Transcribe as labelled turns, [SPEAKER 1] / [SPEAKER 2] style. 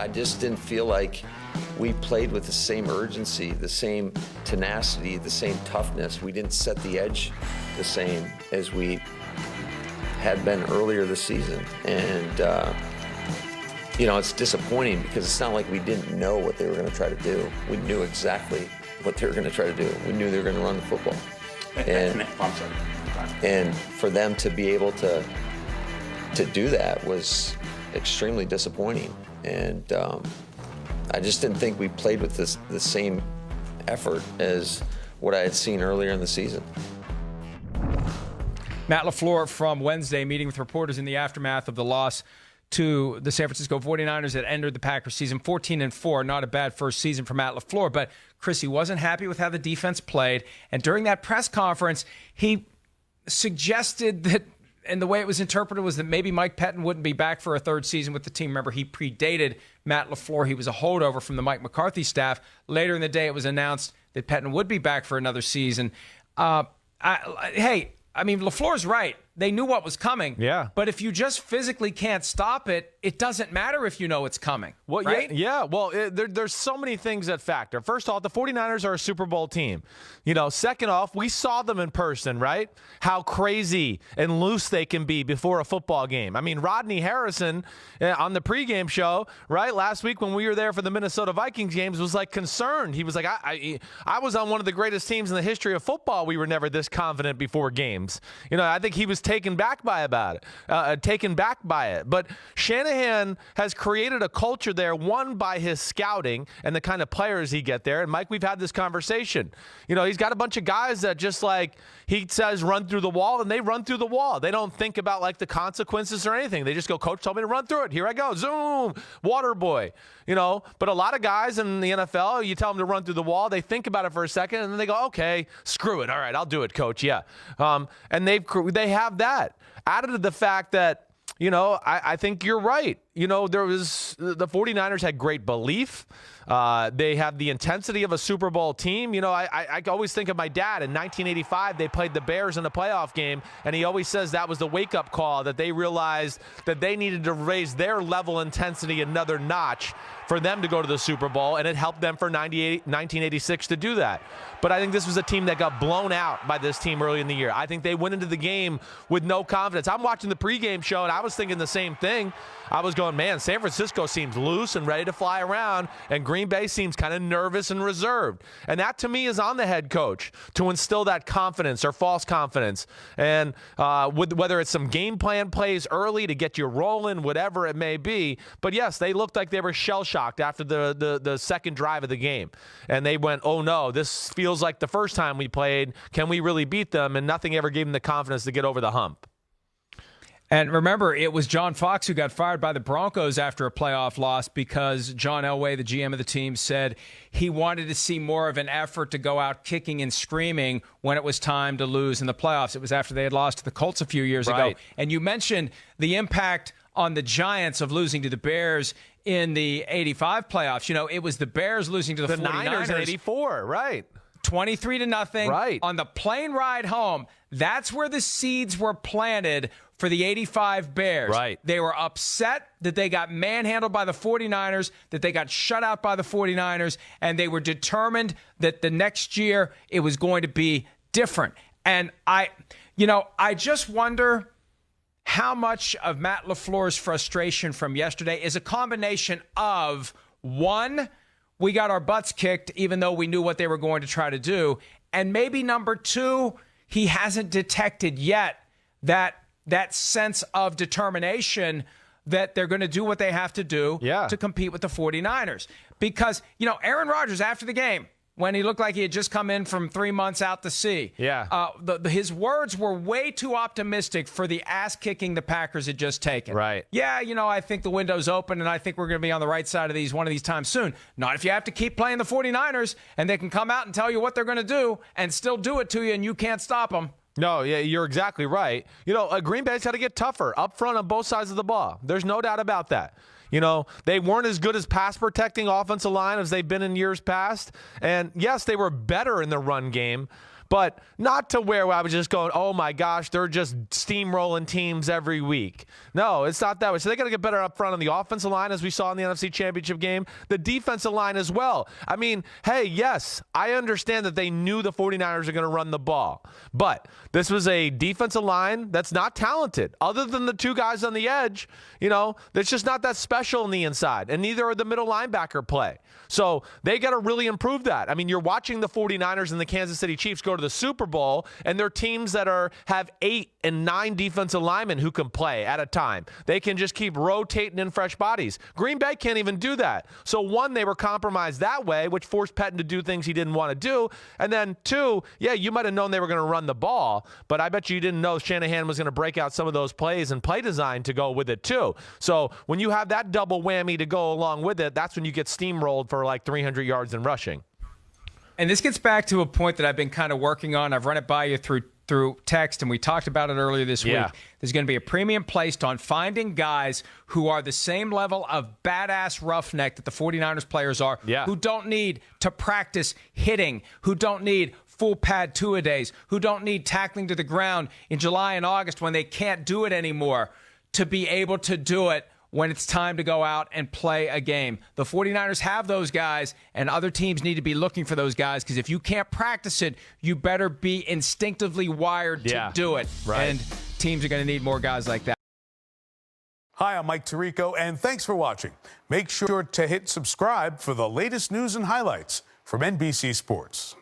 [SPEAKER 1] I just didn't feel like we played with the same urgency, the same tenacity, the same toughness. We didn't set the edge the same as we had been earlier this season. And, it's disappointing because it's not like we didn't know what they were going to try to do. We knew exactly what they were going to try to do. We knew they were going to run the football. And for them to be able to do that was extremely disappointing. And I just didn't think we played with the same effort as what I had seen earlier in the season.
[SPEAKER 2] Matt LaFleur from Wednesday, meeting with reporters in the aftermath of the loss to the San Francisco 49ers that entered the Packers season 14-4. Not a bad first season for Matt LaFleur, but Chris, he wasn't happy with how the defense played. And during that press conference, he suggested that, and the way it was interpreted was that maybe Mike Pettin wouldn't be back for a third season with the team. Remember, he predated Matt LaFleur. He was a holdover from the Mike McCarthy staff. Later in the day, it was announced that Pettin would be back for another season. LaFleur's right. They knew what was coming.
[SPEAKER 3] Yeah.
[SPEAKER 2] But if you just physically can't stop it, it doesn't matter if you know it's coming.
[SPEAKER 3] Well,
[SPEAKER 2] right?
[SPEAKER 3] Yeah. Well, there's so many things that factor. First off, the 49ers are a Super Bowl team. Second off, we saw them in person, right? How crazy and loose they can be before a football game. I mean, Rodney Harrison on the pregame show, right, last week when we were there for the Minnesota Vikings games was like concerned. He was like, I was on one of the greatest teams in the history of football. We were never this confident before games. I think he was taken back by it. But Shanahan has created a culture there, one, by his scouting and the kind of players he get there. And, Mike, we've had this conversation. He's got a bunch of guys that just like he says run through the wall, and they run through the wall. They don't think about, like, the consequences or anything. They just go, coach told me to run through it. Here I go. Zoom. Water boy. But a lot of guys in the NFL, you tell them to run through the wall. They think about it for a second, and then they go, okay, screw it. All right, I'll do it, coach. Yeah. And they have that. Added to the fact that, I think you're right. The 49ers had great belief. They have the intensity of a Super Bowl team. I always think of my dad. In 1985, they played the Bears in a playoff game, and he always says that was the wake-up call, that they realized that they needed to raise their level intensity another notch for them to go to the Super Bowl, and it helped them for 1986 to do that. But I think this was a team that got blown out by this team early in the year. I think they went into the game with no confidence. I'm watching the pregame show, and I was thinking the same thing. I was going, man, San Francisco seems loose and ready to fly around, and Green Bay seems kind of nervous and reserved. And that, to me, is on the head coach to instill that confidence or false confidence. And whether it's some game plan plays early to get you rolling, whatever it may be. But, yes, they looked like they were shell-shocked after the second drive of the game. And they went, oh, no, this feels like the first time we played. Can we really beat them? And nothing ever gave them the confidence to get over the hump.
[SPEAKER 2] And remember, it was John Fox who got fired by the Broncos after a playoff loss because John Elway, the GM of the team, said he wanted to see more of an effort to go out kicking and screaming when it was time to lose in the playoffs. It was after they had lost to the Colts a few years ago. And you mentioned the impact on the Giants of losing to the Bears in the 85 playoffs. It was the Bears losing to the 49ers.
[SPEAKER 3] Niners in 84, right.
[SPEAKER 2] 23-0.
[SPEAKER 3] Right.
[SPEAKER 2] On the plane ride home. That's where the seeds were planted for the 85 Bears.
[SPEAKER 3] Right.
[SPEAKER 2] They were upset that they got manhandled by the 49ers, that they got shut out by the 49ers, and they were determined that the next year it was going to be different. And I just wonder how much of Matt LaFleur's frustration from yesterday is a combination of, one, we got our butts kicked even though we knew what they were going to try to do, and maybe number two, he hasn't detected yet that sense of determination that they're going to do what they have to do to compete with the 49ers. Because, Aaron Rodgers, after the game, when he looked like he had just come in from 3 months out to sea, his words were way too optimistic for the ass-kicking the Packers had just taken.
[SPEAKER 3] Right.
[SPEAKER 2] Yeah, I think the window's open, and I think we're going to be on the right side of these one of these times soon. Not if you have to keep playing the 49ers, and they can come out and tell you what they're going to do and still do it to you, and you can't stop them.
[SPEAKER 3] No, yeah, you're exactly right. Green Bay's got to get tougher up front on both sides of the ball. There's no doubt about that. They weren't as good as pass-protecting offensive line as they've been in years past. And, yes, they were better in the run game. but not to where I was just going, oh my gosh, they're just steamrolling teams every week. No, it's not that way. So they got to get better up front on the offensive line, as we saw in the NFC Championship game, the defensive line as well. I mean, hey, yes, I understand that they knew the 49ers are going to run the ball, but this was a defensive line that's not talented. Other than the two guys on the edge, that's just not that special on the inside, and neither are the middle linebacker play. So they got to really improve that. I mean, you're watching the 49ers and the Kansas City Chiefs go to the Super Bowl, and they're teams that have 8 and 9 defensive linemen who can play at a time. They can just keep rotating in fresh bodies. Green Bay can't even do that. So, one, they were compromised that way, which forced Pettin to do things he didn't want to do. And then, two, yeah, you might have known they were going to run the ball, but I bet you didn't know Shanahan was going to break out some of those plays and play design to go with it too. So when you have that double whammy to go along with it, that's when you get steamrolled for like 300 yards in rushing.
[SPEAKER 2] And this gets back to a point that I've been kind of working on. I've run it by you through text, and we talked about it earlier this week. There's going to be a premium placed on finding guys who are the same level of badass roughneck that the 49ers players are, who don't need to practice hitting, who don't need full pad two-a-days, who don't need tackling to the ground in July and August when they can't do it anymore, to be able to do it when it's time to go out and play a game. The 49ers have those guys, and other teams need to be looking for those guys, because if you can't practice it, you better be instinctively wired to do it.
[SPEAKER 3] Right.
[SPEAKER 2] And teams are going to need more guys like that.
[SPEAKER 4] Hi, I'm Mike Tirico, and thanks for watching. Make sure to hit subscribe for the latest news and highlights from NBC Sports.